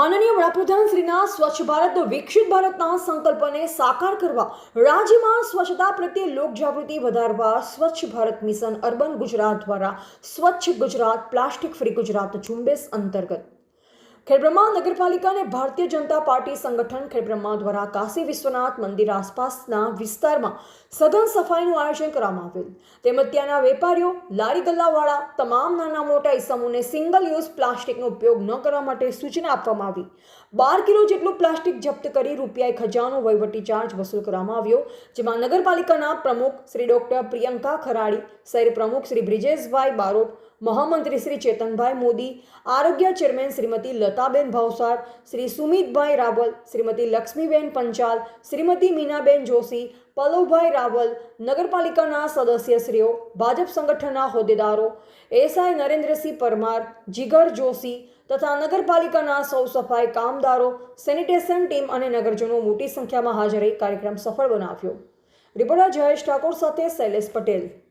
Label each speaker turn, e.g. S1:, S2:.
S1: માનનીય વડાપ્રધાન શ્રીના સ્વચ્છ ભારત વિકસિત ભારતના સંકલ્પને સાકાર કરવા રાજ્યમાં સ્વચ્છતા પ્રત્યે લોકજાગૃતિ વધારવા સ્વચ્છ ભારત મિશન અર્બન ગુજરાત દ્વારા સ્વચ્છ ગુજરાત પ્લાસ્ટિક ફ્રી ગુજરાત ઝુંબેશ અંતર્ગત ખેડબ્રહ્મા નગરપાલિકા અને ભારતીય જનતા પાર્ટી સંગઠન ખેડબ્રહ્મા દ્વારા કાશી વિશ્વનાથ મંદિર આસપાસના વિસ્તારમાં સઘન સફાઈનું આયોજન કરવામાં આવેલ તેમજ ત્યાંના વેપારીઓ લારી ગલ્લાવાળા તમામ નાના મોટા ઇસમોને સિંગલ યુઝ પ્લાસ્ટિકનો ઉપયોગ ન કરવા માટે સૂચના આપવામાં આવી 12 કિલો જેટલું પ્લાસ્ટિક જપ્ત કરી ₹1000નો વહીવટી ચાર્જ વસૂલ કરવામાં આવ્યો જેમાં નગરપાલિકાના પ્રમુખ શ્રી ડોક્ટર પ્રિયંકા ખરાડી શહેર પ્રમુખ શ્રી બ્રિજેશભાઈ બારોટ મહામંત્રી શ્રી ચેતનભાઈ મોદી આરોગ્ય ચેરમેન શ્રીમતી લતાબેન ભાવસાર શ્રી સુમિતભાઈ રાવલ શ્રીમતી લક્ષ્મીબેન પંચાલ શ્રીમતી મીનાબેન જોશી પલવભાઈ રાવલ નગરપાલિકાના સદસ્યશ્રીઓ ભાજપ સંગઠનના હોદ્દેદારો એસઆઈ નરેન્દ્રસિંહ પરમાર જીગર જોશી તથા નગરપાલિકાના સૌ સફાઈ કામદારો સેનિટેશન ટીમ અને નગરજનો મોટી સંખ્યામાં હાજર રહી કાર્યક્રમ સફળ બનાવ્યો રિપોર્ટર જયેશ ઠાકોર સાથે શૈલેષ પટેલ।